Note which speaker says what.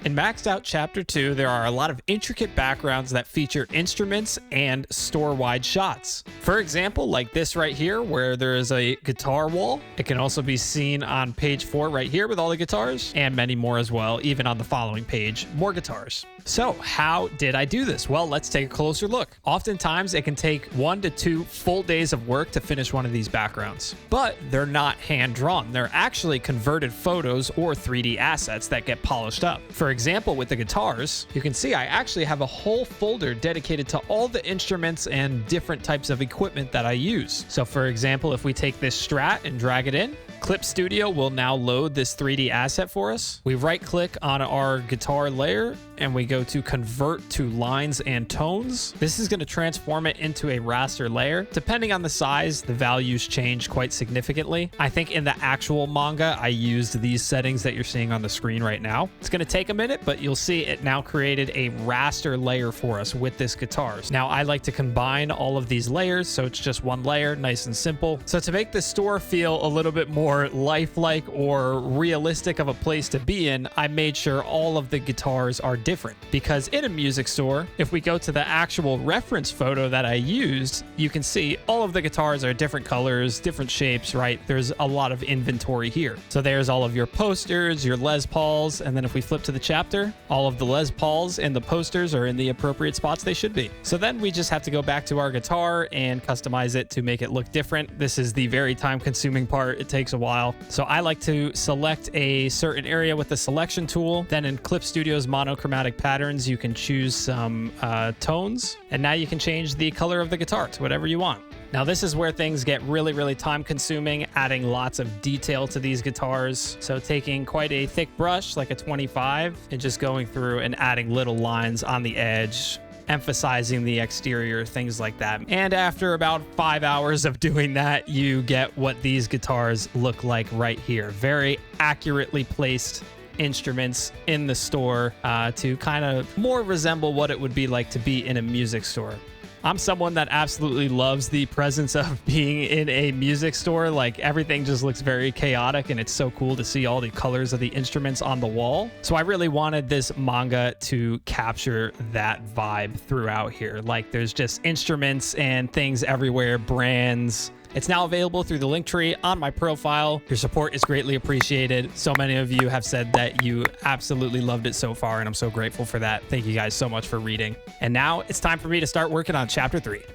Speaker 1: In Maxed Out Chapter 2, there are a lot of intricate backgrounds that feature instruments and store-wide shots. For example, like this right here, where there is a guitar wall. It can also be seen on page 4 right here with all the guitars, and many more as well, even on the following page, more guitars. So how did I do this? Well, let's take a closer look. Oftentimes, it can take 1 to 2 full days of work to finish one of these backgrounds, but they're not hand-drawn. They're actually converted photos or 3D assets that get polished up. For example, with the guitars, you can see I actually have a whole folder dedicated to all the instruments and different types of equipment that I use. So for example, if we take this Strat and drag it in, Clip Studio will now load this 3D asset for us. We right click on our guitar layer and we go to convert to lines and tones. This is going to transform it into a raster layer. Depending on the size, the values change quite significantly. I think in the actual manga, I used these settings that you're seeing on the screen right now. It's going to take a minute, but you'll see it now created a raster layer for us with this guitars. Now I like to combine all of these layers, so it's just one layer, nice and simple. So to make the store feel a little bit more lifelike or realistic of a place to be in, I made sure all of the guitars are different, because in a music store, if we go to the actual reference photo that I used, you can see all of the guitars are different colors, different shapes, right? There's a lot of inventory here. So there's all of your posters, your Les Pauls, and then if we flip to the chapter, all of the Les Pauls and the posters are in the appropriate spots they should be. So then we just have to go back to our guitar and customize it to make it look different. This is the very time-consuming part. It takes a while. So I like to select a certain area with the selection tool. Then in Clip Studio's monochromatic patterns, you can choose some tones, and now you can change the color of the guitar to whatever you want. Now this is where things get really, really time consuming, adding lots of detail to these guitars. So taking quite a thick brush, like a 25, and just going through and adding little lines on the edge, emphasizing the exterior, things like that. And after about 5 hours of doing that, you get what these guitars look like right here. Very accurately placed instruments in the store to kind of more resemble what it would be like to be in a music store. I'm someone that absolutely loves the presence of being in a music store. Like, everything just looks very chaotic, and it's so cool to see all the colors of the instruments on the wall. So I really wanted this manga to capture that vibe throughout here. Like, there's just instruments and things everywhere, brands. It's now available through the link tree on my profile. Your support is greatly appreciated. So many of you have said that you absolutely loved it so far, and I'm so grateful for that. Thank you guys so much for reading. And now it's time for me to start working on Chapter 3.